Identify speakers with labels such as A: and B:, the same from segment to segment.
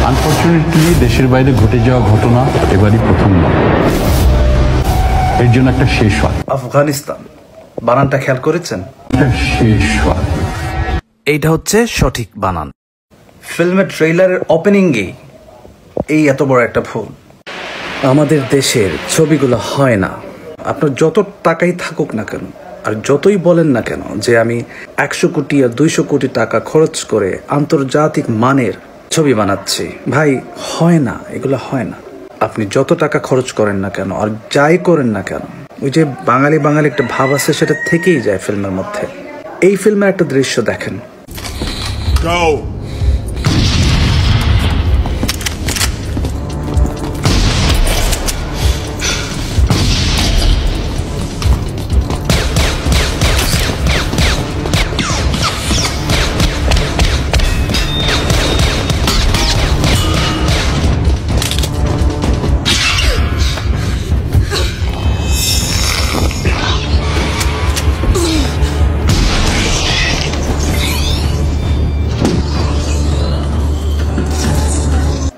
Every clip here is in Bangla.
A: আনফর্চুনেটলি দেশের বাইরে ঘটে যাওয়া ঘটনা এবারই প্রথম নয়, এর জন্য একটা শেষ হয়।
B: আফগানিস্তান বানানটা খেয়াল করেছেন?
A: শেষ হয়,
B: এইটা হচ্ছে সঠিক বানান। ফিল্মের ট্রেইলারের ওপেনিংয়ে এই এত বড় একটা ভুল। আমাদের দেশের ছবিগুলো হয় না। আপনার যত টাকাই থাকুক না কেন আর যতই বলেন না কেন যে আমি 100 কোটি আর 200 কোটি টাকা খরচ করে আন্তর্জাতিক মানের ছবি বানাচ্ছি, ভাই হয় না, এগুলো হয় না। আপনি যত টাকা খরচ করেন না কেন আর যাই করেন না কেন, ওই যে বাঙালি বাঙালি একটা ভাব আছে, সেটা থেকেই যায় ফিল্মের মধ্যে। এই ফিল্মের একটা দৃশ্য দেখেন।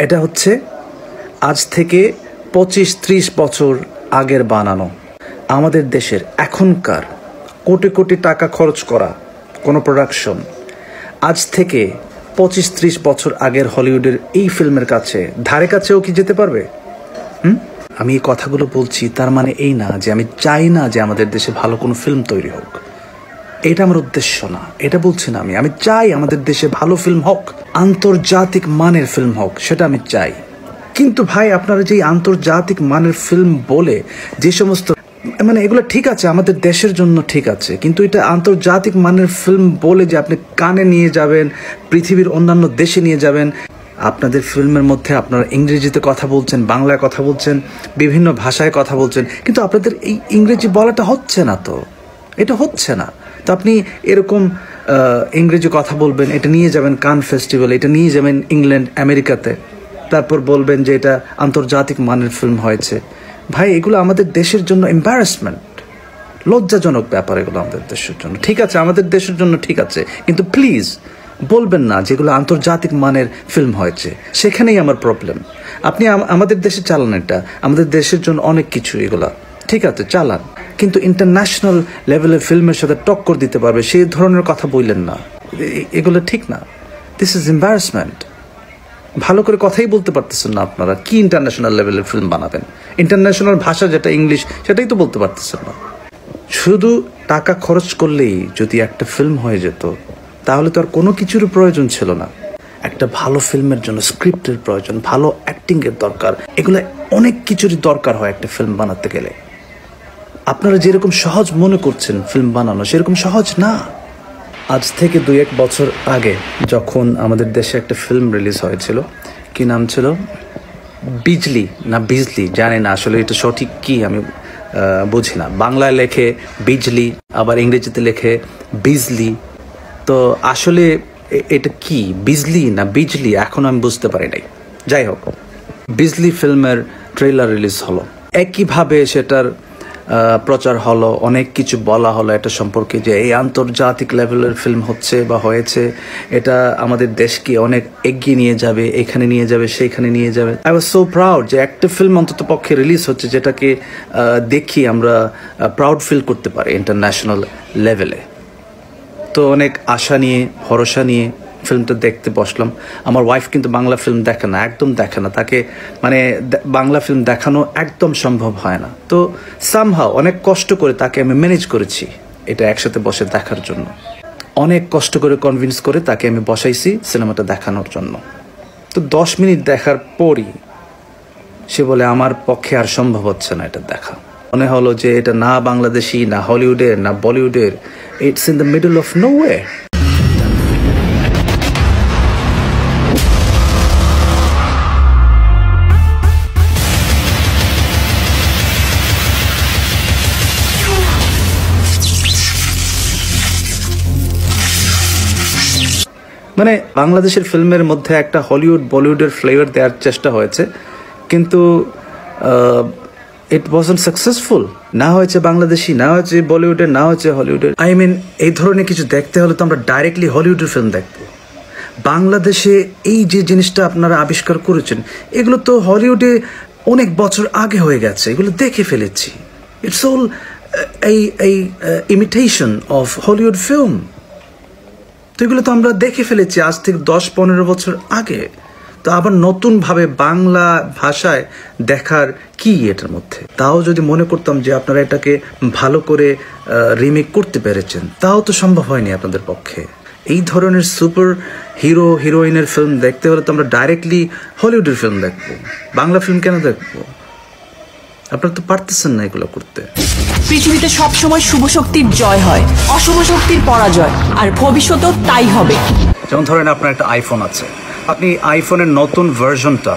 B: এটা হচ্ছে আজ থেকে 25-30 বছর আগের বানানো, আমাদের দেশের এখনকার কোটি কোটি টাকা খরচ করা কোনো প্রোডাকশন আজ থেকে 25-30 বছর আগের হলিউডের এই ফিল্মের কাছে ধারে কাছেও কি যেতে পারবে? আমি এই কথাগুলো বলছি তার মানে এই না যে আমি চাই না যে আমাদের দেশে ভালো কোনো ফিল্ম তৈরি হোক। এটা আমার উদ্দেশ্য না, এটা বলছি না। আমি চাই আমাদের দেশে ভালো ফিল্ম হোক, আন্তর্জাতিক মানের ফিল্ম হোক, সেটা আমি চাই। কিন্তু ভাই আপনারা যে আন্তর্জাতিক মানের ফিল্ম বলে যে সমস্ত মানে এগুলো ঠিক আছে, আমাদের দেশের জন্য ঠিক আছে, কিন্তু এটা আন্তর্জাতিক মানের ফিল্ম বলে যে আপনি কানে নিয়ে যাবেন, পৃথিবীর অন্যান্য দেশে নিয়ে যাবেন। আপনাদের ফিল্মের মধ্যে আপনারা ইংরেজিতে কথা বলছেন, বাংলায় কথা বলছেন, বিভিন্ন ভাষায় কথা বলছেন, কিন্তু আপনাদের এই ইংরেজি বলাটা হচ্ছে না, তো এটা হচ্ছে না। তো আপনি এরকম ইংরেজি কথা বলবেন, এটা নিয়ে যাবেন কান ফেস্টিভ্যাল, এটা নিয়ে যাবেন ইংল্যান্ড আমেরিকাতে, তারপর বলবেন যে এটা আন্তর্জাতিক মানের ফিল্ম হয়েছে। ভাই এগুলো আমাদের দেশের জন্য এম্বারাসমেন্ট, লজ্জাজনক ব্যাপার এগুলো আমাদের দেশের জন্য। ঠিক আছে, আমাদের দেশের জন্য ঠিক আছে, কিন্তু প্লিজ বলবেন না যেগুলো আন্তর্জাতিক মানের ফিল্ম হয়েছে, সেখানেই আমার প্রবলেম। আপনি আমাদের দেশে চালান, এটা আমাদের দেশের জন্য অনেক কিছু, এগুলা ঠিক আছে চালান, কিন্তু ইন্টারন্যাশনাল লেভেলের ফিল্মের সাথে টক্কর দিতে পারবে সেই ধরনের কথা বললেন না, এগুলো ঠিক না। This is embarrassment. ভালো করে কথাই বলতে পারতেছেন না আপনারা, কি ইন্টারন্যাশনাল লেভেলের ফিল্ম বানাবেন? ইন্টারন্যাশনাল ভাষা যেটা ইংলিশ, সেটাই তো বলতে পারতেছেন না। শুধু টাকা খরচ করলেই যদি একটা ফিল্ম হয়ে যেত তাহলে তো আর কোনো কিছুর প্রয়োজন ছিল না। একটা ভালো ফিল্মের জন্য স্ক্রিপ্টের প্রয়োজন, ভালো অ্যাক্টিংয়ের দরকার, এগুলো অনেক কিছুরই দরকার হয় একটা ফিল্ম বানাতে গেলে। আপনারা যেরকম সহজ মনে করছেন ফিল্ম বানানো, সেরকম সহজ না। আজ থেকে 2-1 বছর আগে যখন আমাদের দেশে একটা ফিল্ম রিলিজ হয়েছিল, কি নাম ছিল, বিজলি না বিজলি, জানি না আসলে এটা সঠিক কি আমি বুঝি না। বাংলায় লেখে বিজলি, আবার ইংরেজিতে লেখে বিজলি। তো আসলে এটা কি বিজলি না বিজলি এখন আমি বুঝতে পারি নাই। যাই হোক, বিজলি ফিল্মের ট্রেলার রিলিজ হলো, একইভাবে সেটার প্রচার হলো, অনেক কিছু বলা হলো এটা সম্পর্কে যে এই আন্তর্জাতিক লেভেলের ফিল্ম হচ্ছে বা হয়েছে, এটা আমাদের দেশকে অনেক এগিয়ে নিয়ে যাবে, এখানে নিয়ে যাবে, সেইখানে নিয়ে যাবে। আই ওয়াজ সো প্রাউড যে একটা ফিল্ম অন্তত পক্ষে রিলিজ হচ্ছে যেটাকে দেখি আমরা প্রাউড ফিল করতে পারি ইন্টারন্যাশনাল লেভেলে। তো অনেক আশা নিয়ে, ভরসা নিয়ে ফিল্মটা দেখতে বসলাম। আমার ওয়াইফ কিন্তু বাংলা ফিল্ম দেখে না, একদম দেখে না, তাকে মানে বাংলা ফিল্ম দেখানো একদম সম্ভব হয় না। তো সামহাও অনেক কষ্ট করে তাকে আমি ম্যানেজ করেছি এটা একসাথে বসে দেখার জন্য। অনেক কষ্ট করে কনভিন্স করে তাকে আমি বসাইছি সিনেমাটা দেখানোর জন্য। তো 10 মিনিট দেখার পরই সে বলে আমার পক্ষে আর সম্ভব হচ্ছে না এটা দেখা। মনে হলো যে এটা না বাংলাদেশি, না হলিউডের, না বলিউডের, it's in the middle of nowhere. মানে বাংলাদেশের ফিল্মের মধ্যে একটা হলিউড বলিউডের ফ্লেভার দেওয়ার চেষ্টা হয়েছে, কিন্তু ইট ওয়াজন্ট সাকসেসফুল। না হয়েছে বাংলাদেশি, না হয়েছে বলিউডের, না হয়েছে হলিউডের। আই মিন এই ধরনের কিছু দেখতে হলে তো আমরা ডাইরেক্টলি হলিউডের ফিল্ম দেখবো। বাংলাদেশে এই যে জিনিসটা আপনারা আবিষ্কার করেছেন, এগুলো তো হলিউডে অনেক বছর আগে হয়ে গেছে, এগুলো দেখে ফেলেছি। ইটস অল এই ইমিটেশন অফ হলিউড ফিল্ম। তো এগুলো তো আমরা দেখে ফেলেছি আজ থেকে 10-15 বছর আগে। তো আবার নতুনভাবে বাংলা ভাষায় দেখার কি এটার মধ্যে? তাও যদি মনে করতাম যে আপনারা এটাকে ভালো করে রিমেক করতে পেরেছেন, তাও তো সম্ভব হয়নি আপনাদের পক্ষে। এই ধরনের সুপার হিরো হিরোইনের ফিল্ম দেখতে হলে তো আমরা ডাইরেক্টলি হলিউডের ফিল্ম দেখবো, বাংলা ফিল্ম কেন দেখবো? আপনারা তো পারতেছেন না এগুলো করতে।
C: পৃথিবীতে সবসময় শুভ শক্তির জয় হয়, অশুভ শক্তির পরাজয়, আর ভবিষ্যতেও তাই হবে।
B: যেমন ধরেন আপনার একটা আইফোন আছে, আপনি আইফোনের নতুন ভার্সনটা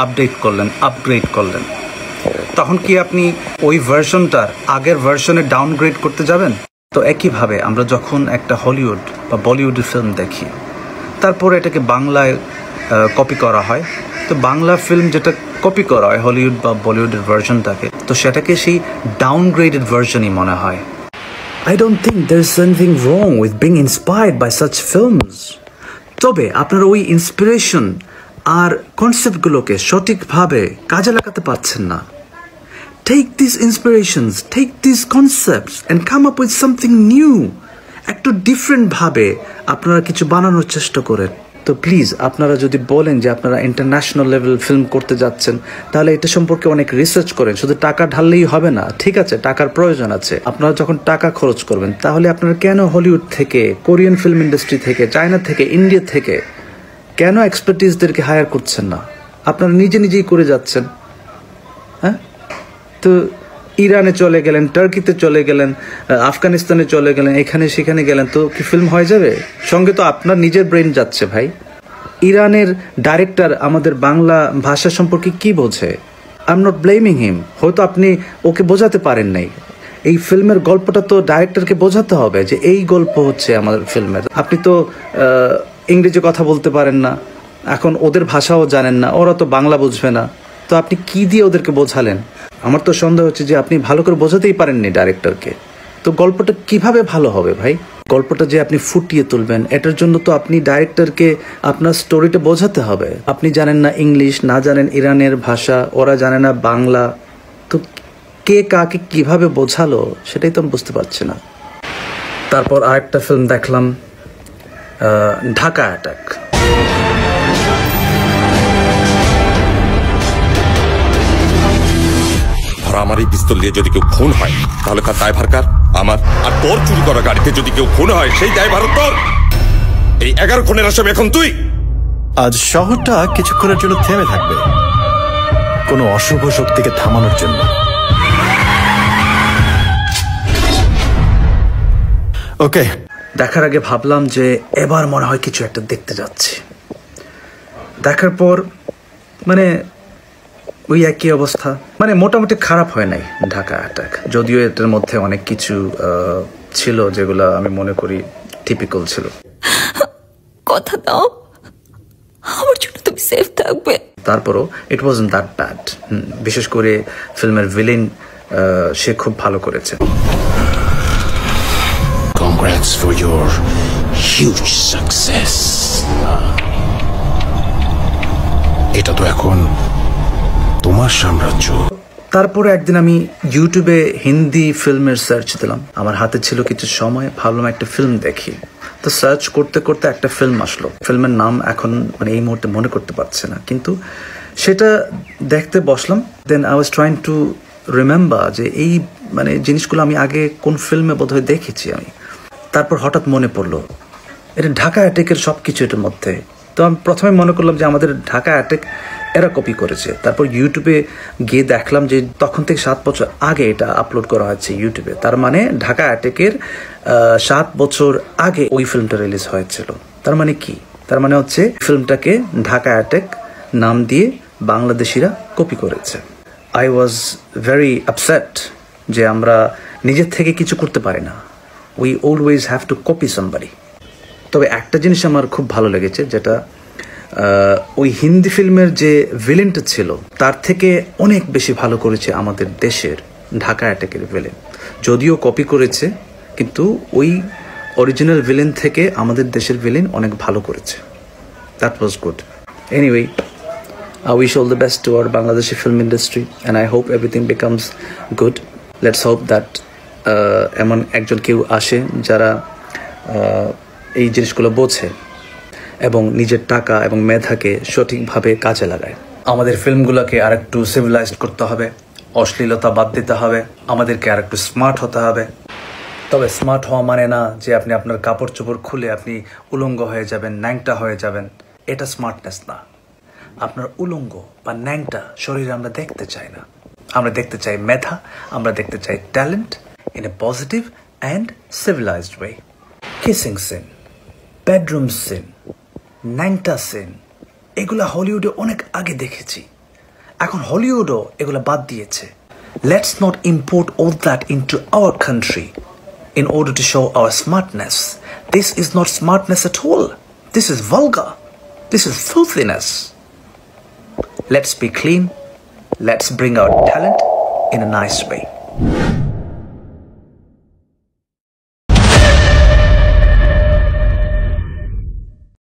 B: আপডেট করলেন, আপগ্রেড করলেন, তখন কি আপনি ওই ভার্সনটার আগের ভার্সনে ডাউনগ্রেড করতে যাবেন? তো একইভাবে আমরা যখন একটা হলিউড বা বলিউডের ফিল্ম দেখি, তারপরে এটাকে বাংলায় কপি করা হয়, তো বাংলা ফিল্ম যেটা কপি করা হয় হলিউড বা বলিউডের ভার্সনটাকে, তো সেটাকে সেই ডাউনগ্রেডেড ভার্সনই মনে হয়। I don't think there's anything wrong with being inspired by such films. তবে আপনারা ওই ইন্সপিরেশন আর কনসেপ্টগুলোকে সঠিকভাবে কাজে লাগাতে পারছেন না। Take these inspirations, take these concepts and come up with something new. একটু ডিফারেন্ট ভাবে আপনারা কিছু বানানোর চেষ্টা করেন। তো প্লিজ আপনারা যদি বলেন যে আপনারা ইন্টারন্যাশনাল লেভেল ফিল্ম করতে যাচ্ছেন, তাহলে এটা সম্পর্কে অনেক রিসার্চ করেন। শুধু টাকা ঢাললেই হবে না, ঠিক আছে, টাকার প্রয়োজন আছে। আপনারা যখন টাকা খরচ করবেন, তাহলে আপনারা কেন হলিউড থেকে, কোরিয়ান ফিল্ম ইন্ডাস্ট্রি থেকে, চায়না থেকে, ইন্ডিয়া থেকে কেন এক্সপার্টিসদেরকে হায়ার করছেন না? আপনারা নিজে নিজেই করে যাচ্ছেন। হ্যাঁ, তো ইরানে চলে গেলেন, টার্কিতে চলে গেলেন, আফগানিস্তানে চলে গেলেন, এখানে সেখানে গেলেন, তো কি ফিল্ম হয়ে যাবে? সঙ্গে তো আপনার নিজের ব্রেন যাচ্ছে ভাই। ইরানের ডাইরেক্টর আমাদের বাংলা ভাষা সম্পর্কে কি বোঝে? আই এম নট ব্লেমিং হিম, হয়তো আপনি ওকে বোঝাতে পারেন নাই। এই ফিল্মের গল্পটা তো ডাইরেক্টরকে বোঝাতে হবে যে এই গল্প হচ্ছে আমাদের ফিল্মের। আপনি তো ইংরেজি কথা বলতে পারেন না, এখন ওদের ভাষাও জানেন না, ওরা তো বাংলা বুঝবে না, তো আপনি কি দিয়ে ওদেরকে বোঝালেন? আমার তো সন্দেহ হচ্ছে যে আপনি ভালো করে বোঝাতেই পারেননি ডাইরেক্টরকে। তো গল্পটা কিভাবে ভালো হবে ভাই? গল্পটা যে আপনি ফুটিয়ে তুলবেন, এটার জন্য তো আপনি ডাইরেক্টরকে আপনার স্টোরিটা বোঝাতে হবে। আপনি জানেন না ইংলিশ, না জানেন ইরানের ভাষা, ওরা জানে না বাংলা, তো কে কাকে কিভাবে বোঝালো সেটাই তো আমি বুঝতে পারছি না। তারপর আরেকটা ফিল্ম দেখলাম, ঢাকা অ্যাটাক।
D: আমার এই পিস্তল দিয়ে যদি কেউ খুন হয়, তাহলে তার দায়ভার কার? আমার। আর তোর চুরি করা গাড়িতে যদি কেউ খুন হয়, সেই দায়ভার তোর। এই 11 খুনের আসামি এখন তুই।
E: আজ শহরটা কিছুক্ষণের জন্য থেমে থাকবে, কোনো অশুভ শক্তিকে থামানোর জন্য। ওকে,
B: দেখার আগে ভাবলাম যে এবার মনে হয় কিছু একটা দেখতে যাচ্ছি। দেখার পর মানে ওই একই অবস্থা, মানে মোটামুটি খারাপ হয় নাই ঢাকা অ্যাটাক, যদিও এটার মধ্যে অনেক কিছু ছিল যেগুলো আমি মনে করি টিপিক্যাল ছিল।
C: কথা দাও আমার জন্য তুমি সেফ থাকবে।
B: তারপরও ইট ওয়াজন্ট দ্যাট ব্যাড। বিশেষ করে ফিল্মের ভিলেন সে খুব ভালো করেছে।
F: Congrats for your huge success. এটা তো এখন তোমার সাম্রাজ্য।
B: তারপরে একদিন আমি ইউটিউবে হিন্দি ফিল্মের সার্চ দিলাম, আমার হাতে ছিল কিছু সময়, ভাবলাম একটা ফিল্ম দেখি। তো সার্চ করতে করতে একটা ফিল্ম আসলো, ফিল্মের নাম এখন মানে এই মুহূর্তে মনে করতে পারছি না, কিন্তু সেটা দেখতে বসলাম। Then I was trying to remember যে এই মানে জিনিসগুলো আমি আগে কোন ফিল্মে বোধহয় দেখেছি আমি। তারপর হঠাৎ মনে পড়লো এটা ঢাকা অ্যাটাকের সব কিছু এটার মধ্যে। তো আমি প্রথমে মনে করলাম যে আমাদের ঢাকা অ্যাটাক এরা কপি করেছে। তারপর ইউটিউবে গিয়ে দেখলাম যে তখন থেকে 7 বছর আগে এটা আপলোড করা হয়েছে ইউটিউবে। তার মানে ঢাকা অ্যাটাকের 7 বছর আগে ওই ফিল্মটা রিলিজ হয়েছিল। তার মানে কি? তার মানে হচ্ছে ফিল্মটাকে ঢাকা অ্যাটাক নাম দিয়ে বাংলাদেশিরা কপি করেছে। আই ওয়াজ ভেরি আপসেট যে আমরা নিজের থেকে কিছু করতে পারি না, we always have to copy somebody. তবে একটা জিনিস আমার খুব ভালো লেগেছে, যেটা ওই হিন্দি ফিল্মের যে ভিলেনটা ছিল তার থেকে অনেক বেশি ভালো করেছে আমাদের দেশের ঢাকা অ্যাটাকের ভিলেন। যদিও কপি করেছে, কিন্তু ওই অরিজিনাল ভিলেন থেকে আমাদের দেশের ভিলেন অনেক ভালো করেছে। That was good. Anyway, I wish all the best to our Bangladeshi film industry and I hope everything becomes good. Let's hope that এমন একজন কেউ আসে যারা এই জিনিসগুলো বোঝে এবং নিজের টাকা এবং মেধাকে সঠিকভাবে কাজে লাগায়। আমাদের ফিল্মগুলোকে আরেকটু সিভিলাইজড করতে হবে, অশ্লীলতা বাদ দিতে হবে, আমাদেরকে আরেকটু স্মার্ট হতে হবে। তবে স্মার্ট হওয়া মানে না যে আপনি আপনার কাপড় চোপড় খুলে আপনি উলঙ্গ হয়ে যাবেন, ন্যাংটা হয়ে যাবেন। এটা স্মার্টনেস না। আপনার উলঙ্গ বা ন্যাংটা শরীরে আমরা দেখতে চাই না। আমরা দেখতে চাই মেধা, আমরা দেখতে চাই talent in a positive and civilized way. Kissing sin, bedroom sin, ন্যাংটা sin, এগুলা হলিউডে অনেক আগে দেখেছি। এখন হলিউডও এগুলা বাদ দিয়েছে। Let's not import all that into our country in order to show our smartness. This is not smartness at all. This is vulgar. This is filthiness. Let's be clean. Let's bring our talent in a nice way.